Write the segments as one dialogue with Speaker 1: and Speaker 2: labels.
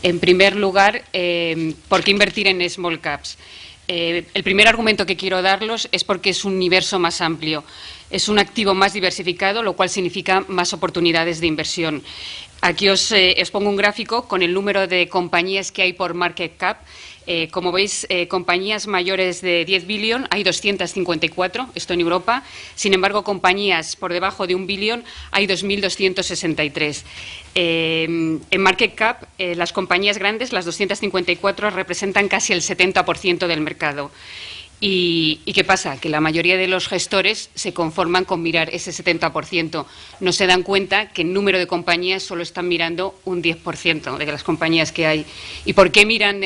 Speaker 1: En primer lugar, ¿por qué invertir en small caps? El primer argumento que quiero darlos es porque es un universo más amplio. Es un activo más diversificado, lo cual significa más oportunidades de inversión. Aquí os pongo un gráfico con el número de compañías que hay por market cap. Como veis, compañías mayores de 10 billón hay 254, esto en Europa. Sin embargo, compañías por debajo de 1 billón hay 2.263. En market cap, las compañías grandes, las 254, representan casi el 70% del mercado. ¿Y qué pasa? Que la mayoría de los gestores se conforman con mirar ese 70%. No se dan cuenta que en número de compañías solo están mirando un 10% de las compañías que hay. ¿Y por qué miran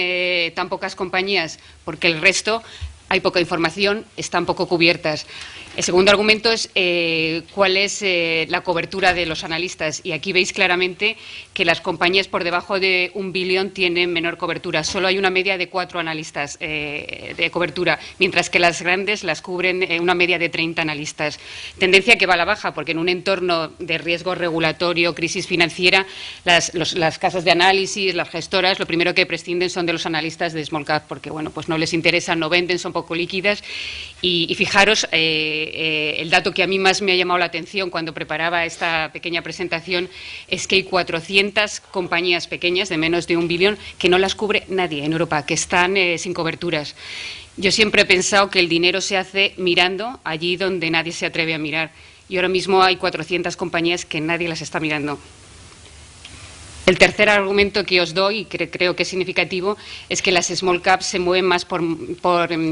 Speaker 1: tan pocas compañías? Porque el resto hay poca información, están poco cubiertas. El segundo argumento es cuál es la cobertura de los analistas. Y aquí veis claramente que las compañías por debajo de 1 billón tienen menor cobertura. Solo hay una media de 4 analistas de cobertura, mientras que las grandes las cubren una media de 30 analistas. Tendencia que va a la baja, porque en un entorno de riesgo regulatorio, crisis financiera, las casas de análisis, las gestoras, lo primero que prescinden son de los analistas de small cap, porque bueno, pues no les interesa, no venden, son poco líquidas. Y fijaros, el dato que a mí más me ha llamado la atención cuando preparaba esta pequeña presentación es que hay 400 compañías pequeñas de menos de 1 billón que no las cubre nadie en Europa, que están sin coberturas. Yo siempre he pensado que el dinero se hace mirando allí donde nadie se atreve a mirar. Y ahora mismo hay 400 compañías que nadie las está mirando. El tercer argumento que os doy, y creo que es significativo, es que las small caps se mueven más por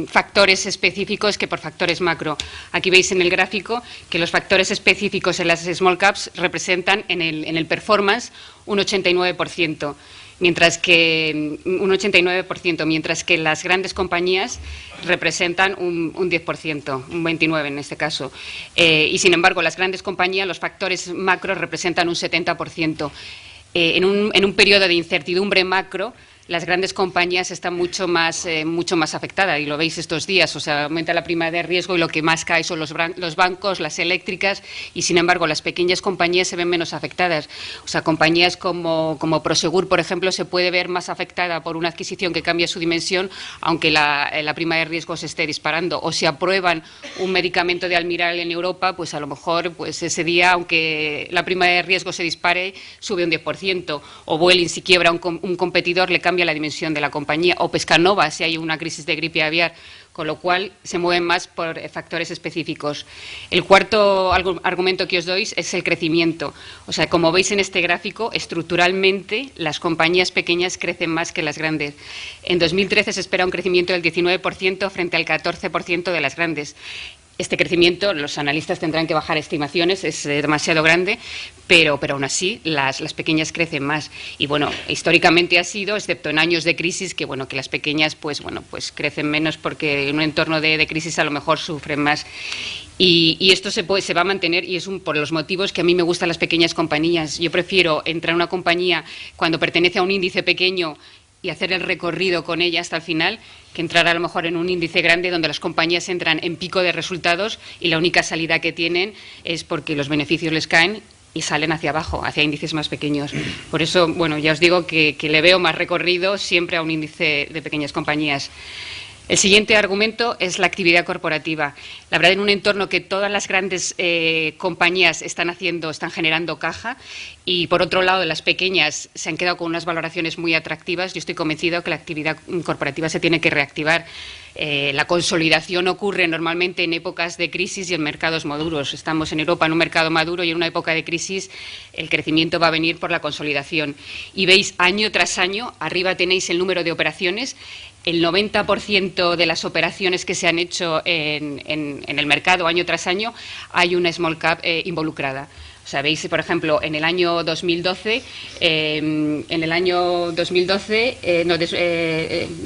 Speaker 1: factores específicos que por factores macro. Aquí veis en el gráfico que los factores específicos en las small caps representan en el performance un 89%. Mientras que las grandes compañías representan un 10%, un 29% en este caso. Y sin embargo, las grandes compañías, los factores macro representan un 70%. En un periodo de incertidumbre macro, las grandes compañías están mucho más afectadas, y lo veis estos días. O sea, aumenta la prima de riesgo y lo que más cae son los bancos, las eléctricas, y sin embargo las pequeñas compañías se ven menos afectadas. O sea, compañías como Prosegur, por ejemplo, se puede ver más afectada por una adquisición que cambia su dimensión, aunque la prima de riesgo se esté disparando. O si aprueban un medicamento de Almiral en Europa, pues a lo mejor pues ese día, aunque la prima de riesgo se dispare, sube un 10%. O Vueling, si quiebra un competidor, le cambia la dimensión de la compañía, o Pescanova si hay una crisis de gripe aviar, con lo cual se mueven más por factores específicos. El cuarto argumento que os doy es el crecimiento. O sea, como veis en este gráfico, estructuralmente las compañías pequeñas crecen más que las grandes. En 2013 se espera un crecimiento del 19% frente al 14% de las grandes. Este crecimiento, los analistas tendrán que bajar estimaciones, es demasiado grande, pero aún así las pequeñas crecen más. Y bueno, históricamente ha sido, excepto en años de crisis, que las pequeñas pues crecen menos porque en un entorno de crisis a lo mejor sufren más. Y esto se va a mantener, y es por los motivos que a mí me gustan las pequeñas compañías. Yo prefiero entrar a una compañía cuando pertenece a un índice pequeño y hacer el recorrido con ella hasta el final, que entrar a lo mejor en un índice grande donde las compañías entran en pico de resultados y la única salida que tienen es porque los beneficios les caen y salen hacia abajo, hacia índices más pequeños. Por eso, bueno, ya os digo que le veo más recorrido siempre a un índice de pequeñas compañías. El siguiente argumento es la actividad corporativa. La verdad, en un entorno que todas las grandes compañías están generando caja, y por otro lado las pequeñas se han quedado con unas valoraciones muy atractivas, yo estoy convencido que la actividad corporativa se tiene que reactivar. La consolidación ocurre normalmente en épocas de crisis y en mercados maduros. Estamos en Europa en un mercado maduro, y en una época de crisis el crecimiento va a venir por la consolidación. Y veis, año tras año, arriba tenéis el número de operaciones. El 90% de las operaciones que se han hecho en el mercado año tras año hay una small cap involucrada. O sea, veis, por ejemplo, en el año 2012,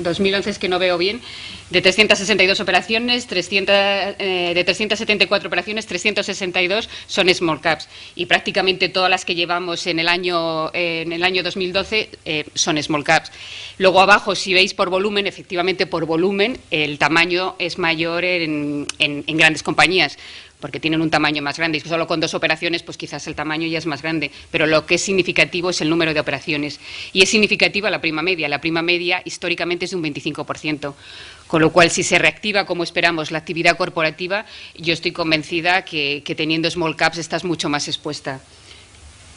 Speaker 1: 2011 es que no veo bien, de 362 operaciones, de 374 operaciones, 362 son small caps, y prácticamente todas las que llevamos en el año 2012 son small caps. Luego abajo, si veis por volumen, efectivamente por volumen el tamaño es mayor en grandes compañías. porque tienen un tamaño más grande. Y solo con 2 operaciones, pues quizás el tamaño ya es más grande, pero lo que es significativo es el número de operaciones. Y es significativa la prima media. La prima media históricamente es de un 25%. Con lo cual, si se reactiva, como esperamos, la actividad corporativa, yo estoy convencida que teniendo small caps estás mucho más expuesta.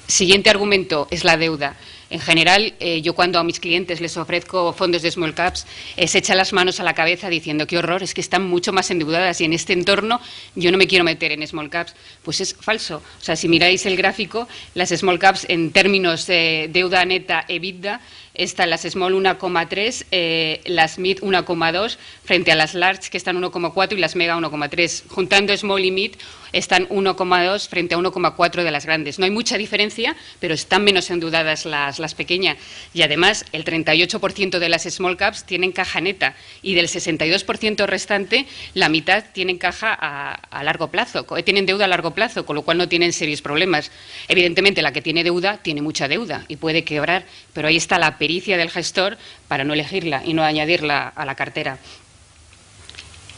Speaker 1: Siguiente argumento es la deuda. En general, yo cuando a mis clientes les ofrezco fondos de small caps, se echan las manos a la cabeza diciendo qué horror, es que están mucho más endeudadas y en este entorno yo no me quiero meter en small caps. Pues es falso. O sea, si miráis el gráfico, las small caps en términos de deuda neta EBITDA, están las small 1,3, las mid 1,2, frente a las large que están 1,4 y las mega 1,3. Juntando small y mid están 1,2 frente a 1,4 de las grandes. No hay mucha diferencia, pero están menos endeudadas las pequeñas. Y además, el 38% de las small caps tienen caja neta y del 62% restante, la mitad tienen caja a largo plazo, tienen deuda a largo plazo, con lo cual no tienen serios problemas. Evidentemente, la que tiene deuda tiene mucha deuda y puede quebrar, pero ahí está la pericia del gestor para no elegirla y no añadirla a la cartera.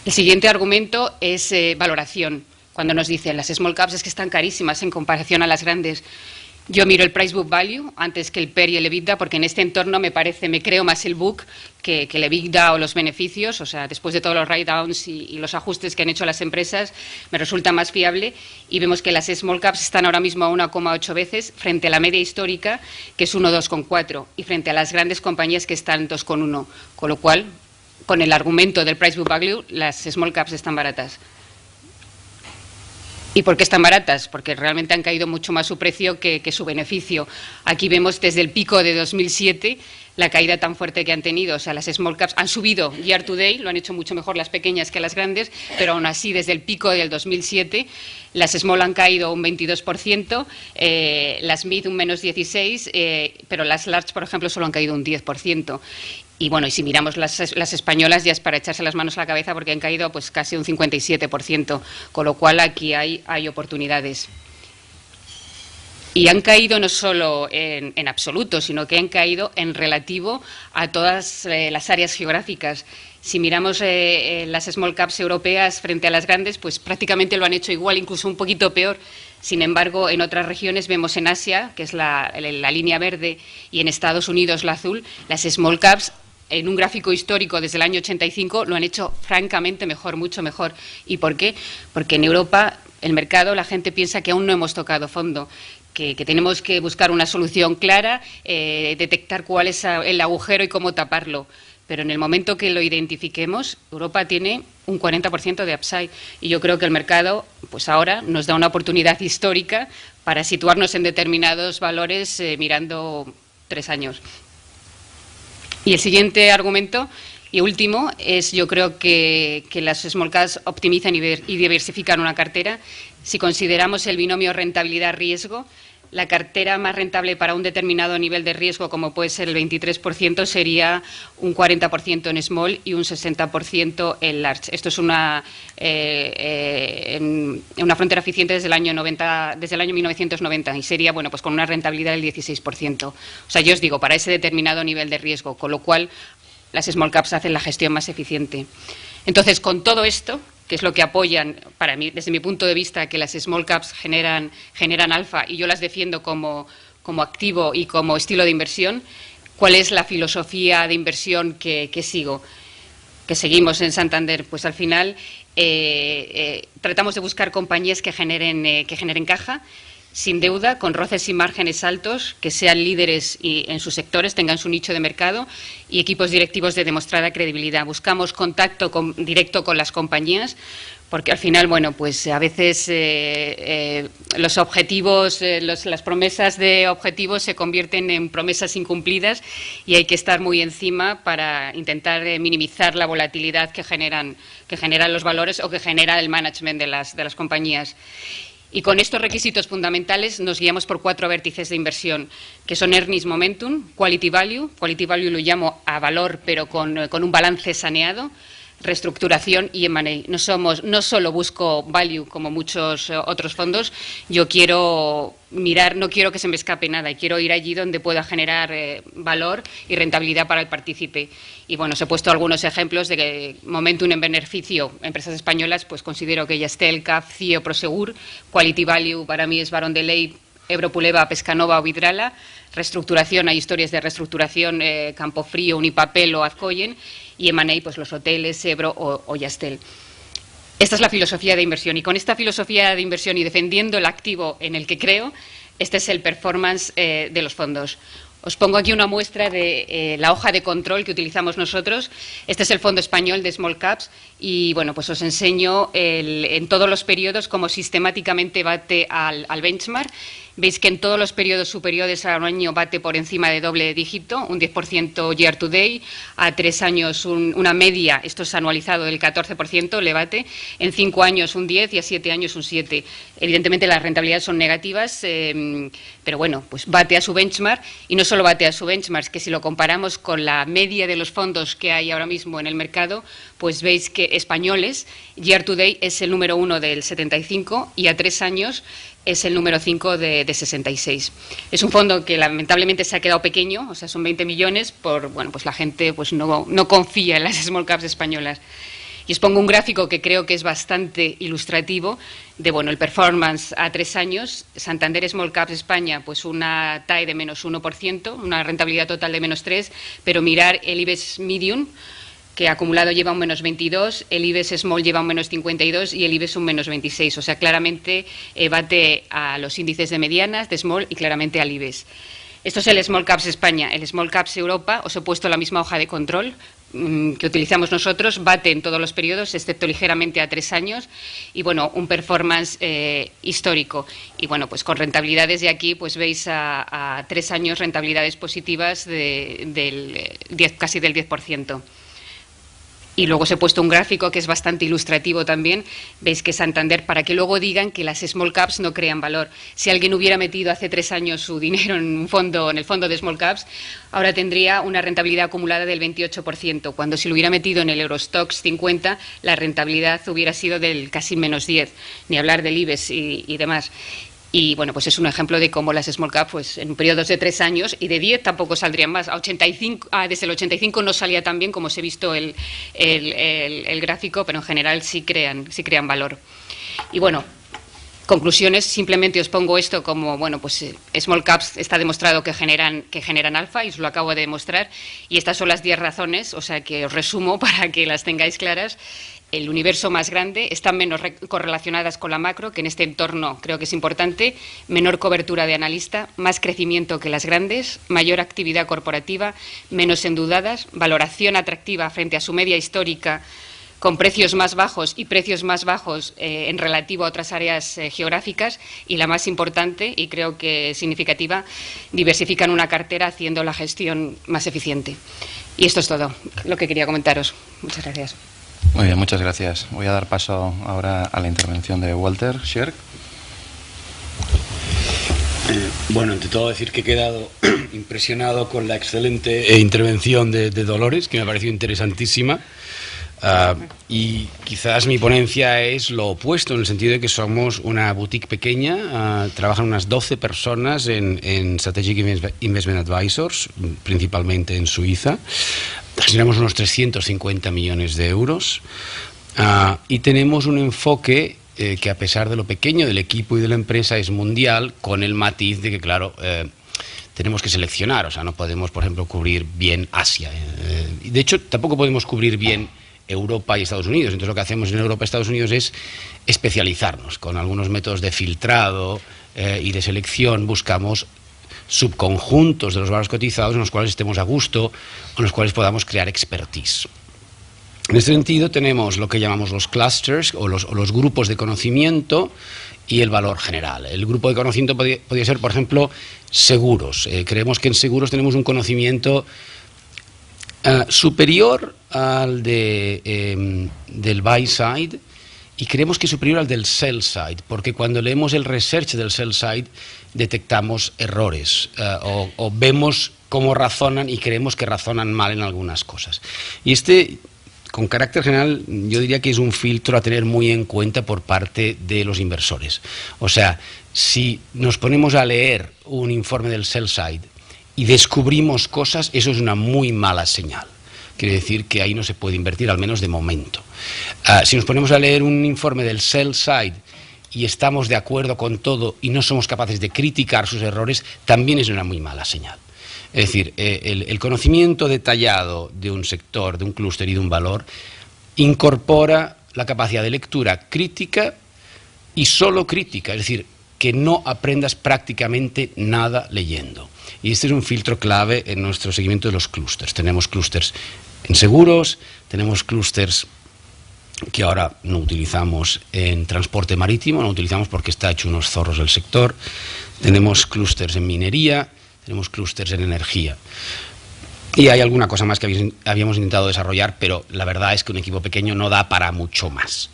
Speaker 1: El siguiente argumento es valoración. Cuando nos dicen las small caps es que están carísimas en comparación a las grandes. Yo miro el price book value antes que el PER y el EBITDA, porque en este entorno me creo más el book que el EBITDA o los beneficios. O sea, después de todos los write-downs y los ajustes que han hecho las empresas, me resulta más fiable. Y vemos que las small caps están ahora mismo a 1,8 veces frente a la media histórica, que es 1,2,4, y frente a las grandes compañías que están 2,1. Con lo cual, con el argumento del price book value, las small caps están baratas. ¿Y por qué están baratas? Porque realmente han caído mucho más su precio que su beneficio. Aquí vemos desde el pico de 2007 la caída tan fuerte que han tenido. O sea, las small caps han subido year to day, lo han hecho mucho mejor las pequeñas que las grandes, pero aún así desde el pico del 2007 las small han caído un 22%, las mid un menos 16%, pero las large, por ejemplo, solo han caído un 10%. Y bueno, y si miramos las españolas ya es para echarse las manos a la cabeza porque han caído pues casi un 57%, con lo cual aquí hay oportunidades. Y han caído no solo en absoluto, sino que han caído en relativo a todas las áreas geográficas. Si miramos las small caps europeas frente a las grandes, pues prácticamente lo han hecho igual, incluso un poquito peor. Sin embargo, en otras regiones vemos en Asia, que es la línea verde, y en Estados Unidos la azul, las small caps en un gráfico histórico desde el año 85 lo han hecho francamente mejor, mucho mejor. ¿Y por qué? Porque en Europa el mercado, la gente piensa que aún no hemos tocado fondo, que tenemos que buscar una solución clara, detectar cuál es el agujero y cómo taparlo. Pero en el momento que lo identifiquemos, Europa tiene un 40% de upside. Y yo creo que el mercado, pues ahora, nos da una oportunidad histórica para situarnos en determinados valores mirando 3 años. Y el siguiente argumento y último es, yo creo que las small caps optimizan y diversifican una cartera. Si consideramos el binomio rentabilidad-riesgo, la cartera más rentable para un determinado nivel de riesgo, como puede ser el 23%, sería un 40% en small y un 60% en large. Esto es una frontera eficiente desde el año 1990 y sería, bueno, pues con una rentabilidad del 16%. O sea, yo os digo, para ese determinado nivel de riesgo, con lo cual las small caps hacen la gestión más eficiente. Entonces, con todo esto, que es lo que apoyan, para mí, desde mi punto de vista, que las small caps generan alfa y yo las defiendo como activo y como estilo de inversión, ¿cuál es la filosofía de inversión que sigo? Que seguimos en Santander, pues al final tratamos de buscar compañías que generen caja, sin deuda, con roces y márgenes altos, que sean líderes en sus sectores, tengan su nicho de mercado y equipos directivos de demostrada credibilidad. Buscamos contacto directo con las compañías, porque al final, bueno, pues a veces los objetivos, las promesas de objetivos se convierten en promesas incumplidas y hay que estar muy encima para intentar minimizar la volatilidad que generan los valores o que genera el management de las compañías. Y con estos requisitos fundamentales nos guiamos por 4 vértices de inversión, que son Earnings Momentum, Quality Value lo llamo a valor pero con un balance saneado, reestructuración y M&A. No solo busco value como muchos otros fondos, yo quiero mirar, no quiero que se me escape nada, quiero ir allí donde pueda generar valor y rentabilidad para el partícipe. Y bueno, os he puesto algunos ejemplos de que Momentum en beneficio, empresas españolas, pues considero que Yastel, CAF, CIE, Prosegur, Quality Value para mí es Barón de Ley, Ebro-Puleva, Pescanova o Vidrala, reestructuración, hay historias de reestructuración, Campofrío, Unipapel o Azcoyen, y M&A, pues los hoteles, Ebro o Yastel. Esta es la filosofía de inversión, y con esta filosofía de inversión y defendiendo el activo en el que creo, este es el performance de los fondos. Os pongo aquí una muestra de la hoja de control que utilizamos nosotros. Este es el Fondo Español de Small Caps y, bueno, pues os enseño en todos los periodos cómo sistemáticamente bate al benchmark. Veis que en todos los periodos superiores a un año bate por encima de doble dígito, un 10% year to day, a 3 años una media, esto es anualizado, del 14% le bate, en 5 años un 10 y a 7 años un 7. Evidentemente las rentabilidades son negativas, pero bueno, pues bate a su benchmark, y no solo bate a su benchmark, que si lo comparamos con la media de los fondos que hay ahora mismo en el mercado, pues veis que españoles, year to day es el número 1 del 75 y a 3 años es el número 5 de 66. Es un fondo que lamentablemente se ha quedado pequeño, o sea, son 20 millones, bueno, pues la gente pues no confía en las small caps españolas. Y os pongo un gráfico que creo que es bastante ilustrativo de, bueno, el performance a 3 años. Santander Small Caps España, pues una TAE de menos 1%, una rentabilidad total de menos 3%, pero mirar el IBEX Medium, que acumulado lleva un menos 22, el IBEX Small lleva un menos 52 y el IBEX un menos 26. O sea, claramente bate a los índices de medianas, de Small y claramente al IBEX. Esto es el Small Caps España. El Small Caps Europa, os he puesto la misma hoja de control que utilizamos nosotros, bate en todos los periodos, excepto ligeramente a 3 años, y bueno, un performance histórico. Y bueno, pues con rentabilidades de aquí, pues veis a 3 años rentabilidades positivas casi del 10%. Y luego os he puesto un gráfico que es bastante ilustrativo también. Veis que Santander, para que luego digan que las small caps no crean valor. Si alguien hubiera metido hace 3 años su dinero en el fondo de small caps, ahora tendría una rentabilidad acumulada del 28%, cuando si lo hubiera metido en el Eurostoxx 50, la rentabilidad hubiera sido del casi menos 10, ni hablar del IBEX y demás. Y bueno, pues es un ejemplo de cómo las small cap, pues en periodos de 3 años y de 10 tampoco saldrían más. Desde el 85 no salía tan bien como os he visto el gráfico, pero en general sí crean valor. Y bueno, conclusiones, simplemente os pongo esto como, bueno, pues small caps está demostrado que generan alfa, y os lo acabo de demostrar, y estas son las 10 razones, o sea que os resumo para que las tengáis claras. El universo más grande, están menos correlacionadas con la macro, que en este entorno creo que es importante, menor cobertura de analista, más crecimiento que las grandes, mayor actividad corporativa, menos endeudadas, valoración atractiva frente a su media histórica, con precios más bajos y precios más bajos en relativo a otras áreas geográficas, y la más importante, y creo que significativa, diversifican una cartera haciendo la gestión más eficiente. Y esto es todo lo que quería comentaros. Muchas gracias.
Speaker 2: Muy bien, muchas gracias. Voy a dar paso ahora a la intervención de Walter Scherk.
Speaker 3: Bueno, ante todo decir que he quedado impresionado con la excelente intervención de Dolores, que me ha parecido interesantísima. Y quizás mi ponencia es lo opuesto, en el sentido de que somos una boutique pequeña, trabajan unas 12 personas en Strategic Investment Advisors, principalmente en Suiza. Gestionamos unos 350 millones de euros y tenemos un enfoque que, a pesar de lo pequeño del equipo y de la empresa, es mundial, con el matiz de que, claro, tenemos que seleccionar. O sea, no podemos, por ejemplo, cubrir bien Asia. De hecho, tampoco podemos cubrir bien Europa y Estados Unidos. Entonces, lo que hacemos en Europa y Estados Unidos es especializarnos. Con algunos métodos de filtrado y de selección buscamos subconjuntos de los valores cotizados en los cuales estemos a gusto, en los cuales podamos crear expertise. En este sentido tenemos lo que llamamos los clusters o los grupos de conocimiento y el valor general. El grupo de conocimiento podría ser, por ejemplo, seguros. Creemos que en seguros tenemos un conocimiento superior al del buy side, y creemos que es superior al del sell side, porque cuando leemos el research del sell side detectamos errores o vemos cómo razonan y creemos que razonan mal en algunas cosas. Y este con carácter general, yo diría que es un filtro a tener muy en cuenta por parte de los inversores. O sea, si nos ponemos a leer un informe del sell side y descubrimos cosas, eso es una muy mala señal. Quiere decir que ahí no se puede invertir, al menos de momento. Si nos ponemos a leer un informe del sell side y estamos de acuerdo con todo y no somos capaces de criticar sus errores, también es una muy mala señal. Es decir, el conocimiento detallado de un sector, de un clúster y de un valor incorpora la capacidad de lectura crítica y solo crítica, es decir, que no aprendas prácticamente nada leyendo. Y este es un filtro clave en nuestro seguimiento de los clústers. Tenemos clústers en seguros, tenemos clústers que ahora no utilizamos en transporte marítimo, no utilizamos porque está hecho unos zorros del sector, tenemos clústers en minería, tenemos clústeres en energía. Y hay alguna cosa más que habíamos intentado desarrollar, pero la verdad es que un equipo pequeño no da para mucho más.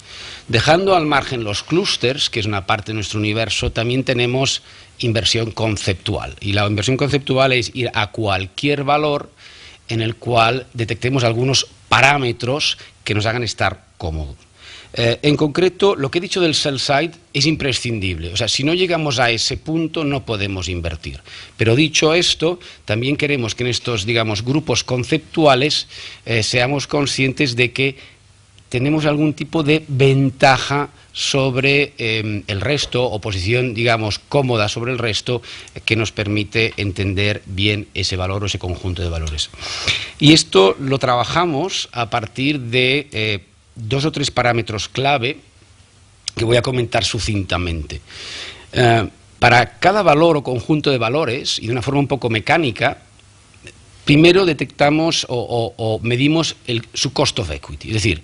Speaker 3: Dejando al margen los clústeres, que es una parte de nuestro universo, también tenemos inversión conceptual. Y la inversión conceptual es ir a cualquier valor en el cual detectemos algunos parámetros que nos hagan estar cómodos. En concreto, lo que he dicho del sell side es imprescindible. O sea, si no llegamos a ese punto, no podemos invertir. Pero dicho esto, también queremos que en estos, digamos, grupos conceptuales seamos conscientes de que tenemos algún tipo de ventaja sobre el resto, o posición, digamos, cómoda sobre el resto, que nos permite entender bien ese valor o ese conjunto de valores. Y esto lo trabajamos a partir de dos o tres parámetros clave que voy a comentar sucintamente. Para cada valor o conjunto de valores, y de una forma un poco mecánica, primero detectamos o medimos su cost of equity. Es decir,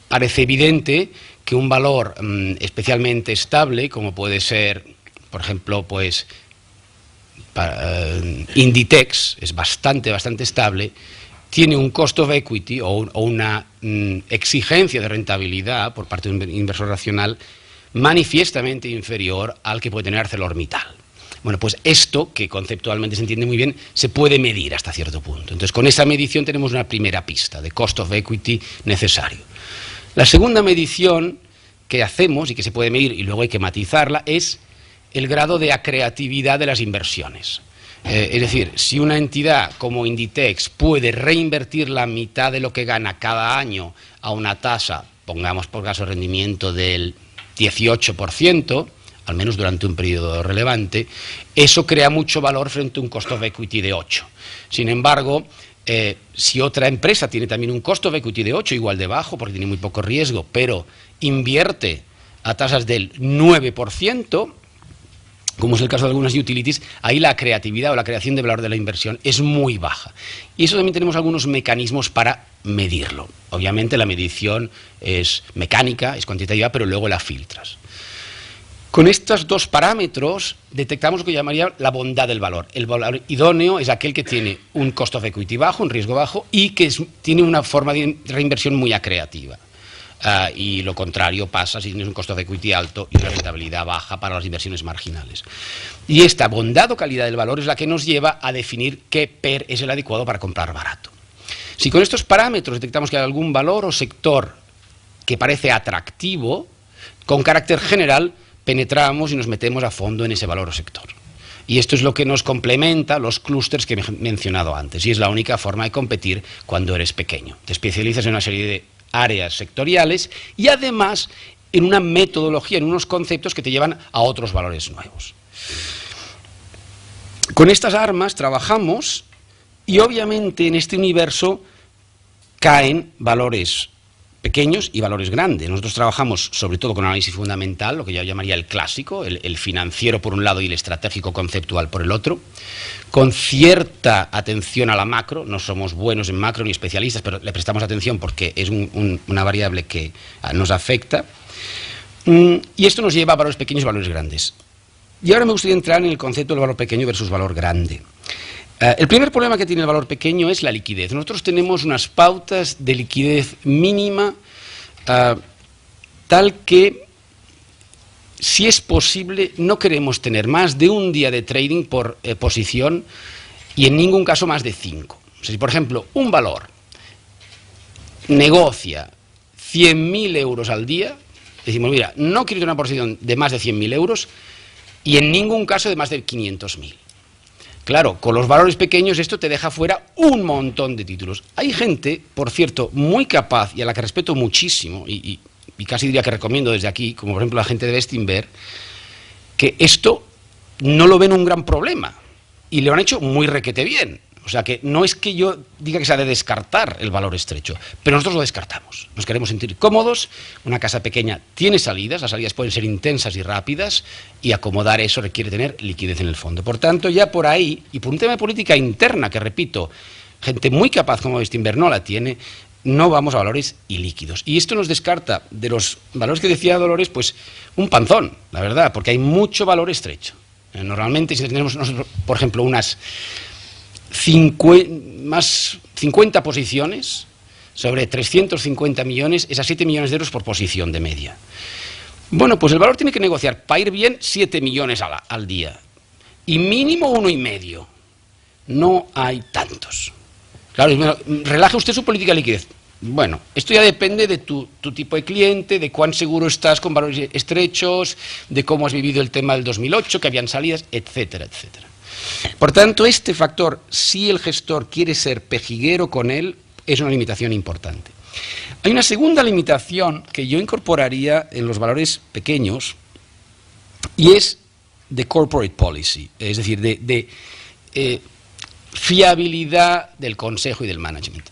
Speaker 3: parece evidente que un valor especialmente estable, como puede ser, por ejemplo, pues Inditex, es bastante estable, tiene un cost of equity o una exigencia de rentabilidad por parte de un inversor racional manifiestamente inferior al que puede tener ArcelorMittal. Bueno, pues esto, que conceptualmente se entiende muy bien, se puede medir hasta cierto punto. Entonces, con esa medición tenemos una primera pista de cost of equity necesario. La segunda medición que hacemos y que se puede medir y luego hay que matizarla es el grado de acreatividad de las inversiones. Es decir, si una entidad como Inditex puede reinvertir la mitad de lo que gana cada año a una tasa, pongamos por caso rendimiento del 18%, al menos durante un periodo relevante, eso crea mucho valor frente a un cost of equity de 8. Sin embargo, si otra empresa tiene también un cost of equity de 8, igual de bajo, porque tiene muy poco riesgo, pero invierte a tasas del 9%, como es el caso de algunas utilities, ahí la creatividad o la creación de valor de la inversión es muy baja. Y eso también tenemos algunos mecanismos para medirlo. Obviamente la medición es mecánica, es cuantitativa, pero luego la filtras. Con estos dos parámetros detectamos lo que llamaría la bondad del valor. El valor idóneo es aquel que tiene un cost of equity bajo, un riesgo bajo, y que tiene una forma de reinversión muy acreativa. Y lo contrario pasa si tienes un costo de equity alto y una rentabilidad baja para las inversiones marginales. Y esta bondad o calidad del valor es la que nos lleva a definir qué PER es el adecuado para comprar barato. Si con estos parámetros detectamos que hay algún valor o sector que parece atractivo, con carácter general penetramos y nos metemos a fondo en ese valor o sector. Y esto es lo que nos complementa los clústeres que he mencionado antes. Y es la única forma de competir cuando eres pequeño. Te especializas en una serie de áreas sectoriales y además en una metodología, en unos conceptos que te llevan a otros valores nuevos. Con estas armas trabajamos y obviamente en este universo caen valores pequeños y valores grandes. Nosotros trabajamos sobre todo con análisis fundamental, lo que yo llamaría el clásico, el financiero por un lado y el estratégico conceptual por el otro, con cierta atención a la macro. No somos buenos en macro ni especialistas, pero le prestamos atención porque es una variable que nos afecta. Y esto nos lleva a valores pequeños y valores grandes. Y ahora me gustaría entrar en el concepto del valor pequeño versus valor grande. El primer problema que tiene el valor pequeño es la liquidez. Nosotros tenemos unas pautas de liquidez mínima tal que, si es posible, no queremos tener más de un día de trading por posición y en ningún caso más de 5. O sea, si, por ejemplo, un valor negocia 100.000 euros al día, decimos, mira, no quiero tener una posición de más de 100.000 euros y en ningún caso de más de 500.000. Claro, con los valores pequeños esto te deja fuera un montón de títulos. Hay gente, por cierto, muy capaz y a la que respeto muchísimo y casi diría que recomiendo desde aquí, como por ejemplo la gente de Bestinver, que esto no lo ven un gran problema y lo han hecho muy requete bien. O sea que no es que yo diga que se ha de descartar el valor estrecho, pero nosotros lo descartamos. Nos queremos sentir cómodos, una casa pequeña tiene salidas, las salidas pueden ser intensas y rápidas, y acomodar eso requiere tener liquidez en el fondo. Por tanto, ya por ahí, y por un tema de política interna, que repito, gente muy capaz como Bestinver no la tiene, no vamos a valores ilíquidos. Y esto nos descarta de los valores que decía Dolores, pues un panzón, la verdad, porque hay mucho valor estrecho. Normalmente, si tenemos nosotros, por ejemplo, unas 50 posiciones sobre 350 millones, esas 7 millones de euros por posición de media. Bueno, pues el valor tiene que negociar para ir bien 7 millones al día y mínimo 1,5. No hay tantos. Claro, bueno, relaje usted su política de liquidez. Bueno, esto ya depende de tu tipo de cliente, de cuán seguro estás con valores estrechos, de cómo has vivido el tema del 2008, que habían salidas, etcétera, etcétera. Por tanto, este factor, si el gestor quiere ser pejiguero con él, es una limitación importante. Hay una segunda limitación que yo incorporaría en los valores pequeños y es de corporate policy, es decir, de fiabilidad del consejo y del management.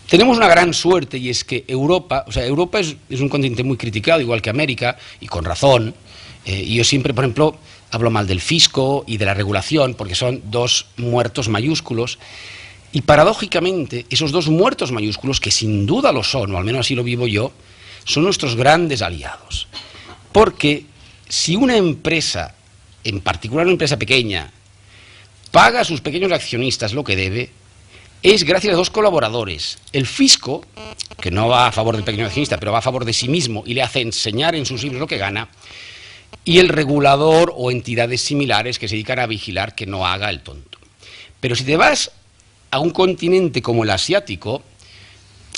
Speaker 3: Tenemos una gran suerte y es que Europa es un continente muy criticado, igual que América, y con razón. Y yo siempre, por ejemplo, hablo mal del fisco y de la regulación, porque son dos muertos mayúsculos. Y paradójicamente, esos dos muertos mayúsculos, que sin duda lo son, o al menos así lo vivo yo, son nuestros grandes aliados. Porque si una empresa, en particular una empresa pequeña, paga a sus pequeños accionistas lo que debe, es gracias a dos colaboradores. El fisco, que no va a favor del pequeño accionista, pero va a favor de sí mismo y le hace enseñar en sus libros lo que gana, y el regulador o entidades similares que se dedican a vigilar que no haga el tonto. Pero si te vas a un continente como el asiático,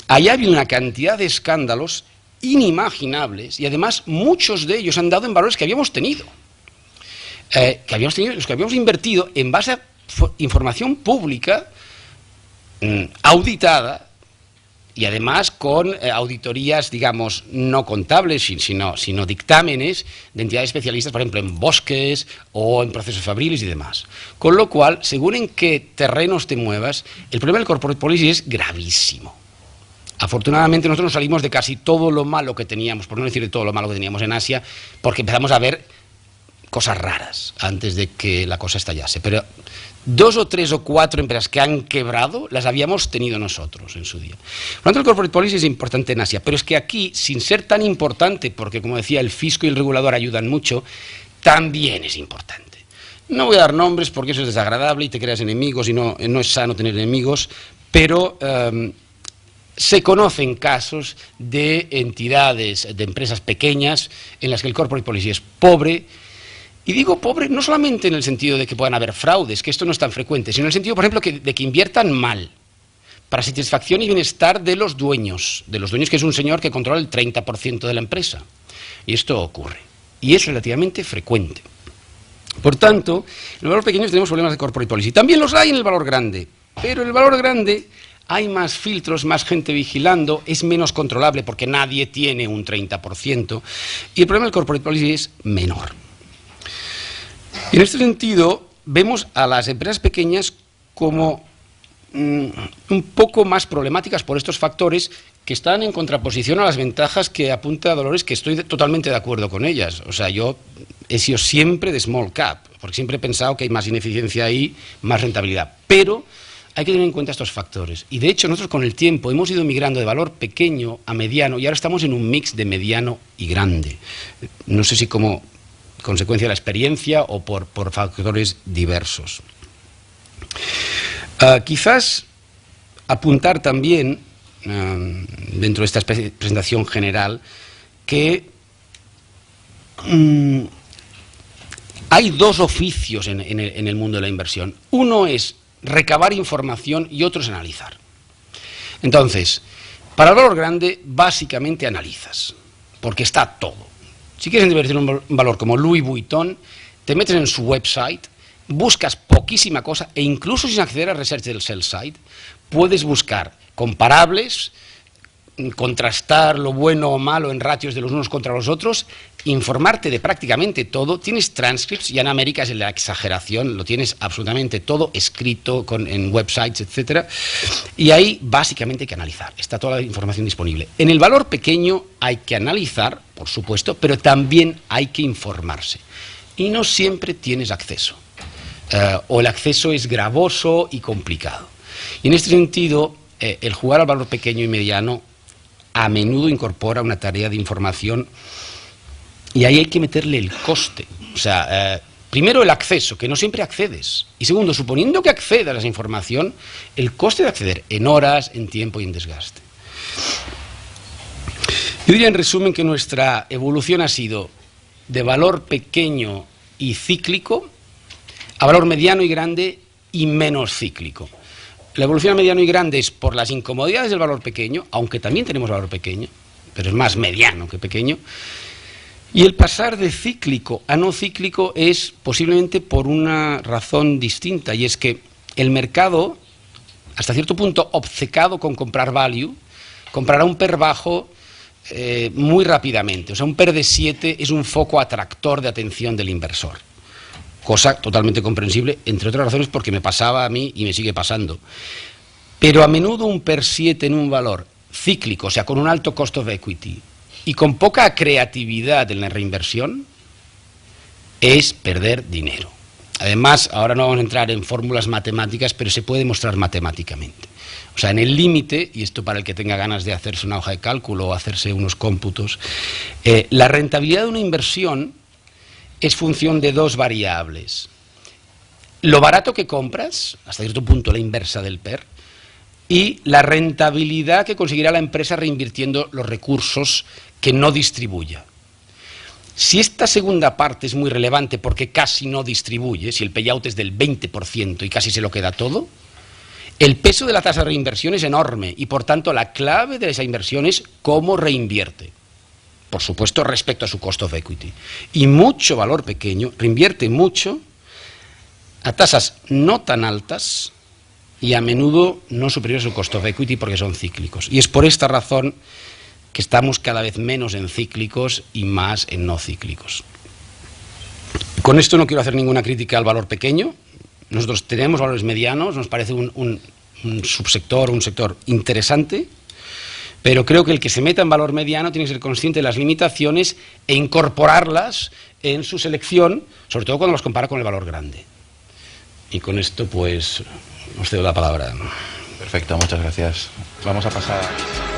Speaker 3: allá ha habido una cantidad de escándalos inimaginables y además muchos de ellos han dado en valores que habíamos tenido, los que habíamos invertido en base a información pública auditada y además con auditorías, digamos, no contables, sino dictámenes de entidades especialistas, por ejemplo, en bosques o en procesos fabriles y demás. Con lo cual, según en qué terrenos te muevas, el problema del corporate policy es gravísimo. Afortunadamente nosotros nos salimos de casi todo lo malo que teníamos, por no decir de todo lo malo que teníamos en Asia, porque empezamos a ver cosas raras antes de que la cosa estallase. Pero 2 o 3 o 4 empresas que han quebrado las habíamos tenido nosotros en su día. Por lo tanto, el corporate policy es importante en Asia, pero es que aquí, sin ser tan importante, porque como decía, el fisco y el regulador ayudan mucho, también es importante. No voy a dar nombres porque eso es desagradable y te creas enemigos y no es sano tener enemigos, pero se conocen casos de entidades, de empresas pequeñas en las que el corporate policy es pobre. Y digo pobre no solamente en el sentido de que puedan haber fraudes, que esto no es tan frecuente, sino en el sentido, por ejemplo, de que inviertan mal, para satisfacción y bienestar de los dueños, que es un señor que controla el 30% de la empresa. Y esto ocurre. Y es relativamente frecuente. Por tanto, en el valor pequeño tenemos problemas de corporate policy. También los hay en el valor grande, pero en el valor grande hay más filtros, más gente vigilando, es menos controlable porque nadie tiene un 30%, y el problema del corporate policy es menor. En este sentido, vemos a las empresas pequeñas como un poco más problemáticas por estos factores que están en contraposición a las ventajas que apunta Dolores, que estoy totalmente de acuerdo con ellas. O sea, yo he sido siempre de small cap, porque siempre he pensado que hay más ineficiencia ahí, más rentabilidad. Pero hay que tener en cuenta estos factores. Y de hecho, nosotros con el tiempo hemos ido migrando de valor pequeño a mediano y ahora estamos en un mix de mediano y grande. No sé si como consecuencia de la experiencia o por factores diversos. Quizás apuntar también, dentro de esta presentación general, que hay dos oficios en el mundo de la inversión. Uno es recabar información y otro es analizar. Entonces, Para el valor grande, básicamente analizas, porque está todo. Si quieres invertir en un valor como Louis Vuitton, te metes en su website, buscas poquísima cosa, e incluso sin acceder a research del sell side, puedes buscar comparables, contrastar lo bueno o malo en ratios de los unos contra los otros, informarte de prácticamente todo. Tienes transcripts, ya en América es la exageración, lo tienes absolutamente todo escrito en websites, etcétera, y ahí básicamente hay que analizar, está toda la información disponible. En el valor pequeño hay que analizar, por supuesto, pero también hay que informarse, y no siempre tienes acceso, o el acceso es gravoso y complicado. Y en este sentido, el jugar al valor pequeño y mediano a menudo incorpora una tarea de información, y ahí hay que meterle el coste. O sea, primero el acceso, que no siempre accedes, y segundo, suponiendo que accedas a esa información, el coste de acceder en horas, en tiempo y en desgaste. Yo diría en resumen que nuestra evolución ha sido de valor pequeño y cíclico a valor mediano y grande y menos cíclico. La evolución a mediano y grande es por las incomodidades del valor pequeño, aunque también tenemos valor pequeño, pero es más mediano que pequeño. Y el pasar de cíclico a no cíclico es posiblemente por una razón distinta, y es que el mercado, hasta cierto punto obcecado con comprar value, comprará un PER bajo muy rápidamente. O sea, un PER de 7 es un foco atractor de atención del inversor. Cosa totalmente comprensible, entre otras razones porque me pasaba a mí y me sigue pasando. Pero a menudo un PER 7 en un valor cíclico, o sea, con un alto cost of equity y con poca creatividad en la reinversión, es perder dinero. Además, ahora no vamos a entrar en fórmulas matemáticas, pero se puede demostrar matemáticamente. O sea, en el límite, y esto para el que tenga ganas de hacerse una hoja de cálculo o hacerse unos cómputos, la rentabilidad de una inversión es función de dos variables: lo barato que compras, hasta cierto punto la inversa del PER, y la rentabilidad que conseguirá la empresa reinvirtiendo los recursos que no distribuya. Si esta segunda parte es muy relevante porque casi no distribuye, si el payout es del 20% y casi se lo queda todo, el peso de la tasa de reinversión es enorme, y por tanto la clave de esa inversión es cómo reinvierte. Por supuesto, respecto a su cost of equity. Y mucho valor pequeño reinvierte mucho a tasas no tan altas y a menudo no superiores a su cost of equity porque son cíclicos. Y es por esta razón que estamos cada vez menos en cíclicos y más en no cíclicos. Con esto no quiero hacer ninguna crítica al valor pequeño. Nosotros tenemos valores medianos, nos parece un subsector, un sector interesante, pero creo que el que se meta en valor mediano tiene que ser consciente de las limitaciones e incorporarlas en su selección, sobre todo cuando los compara con el valor grande. Y con esto, pues, os cedo la palabra.
Speaker 2: Perfecto, muchas gracias. Vamos a pasar...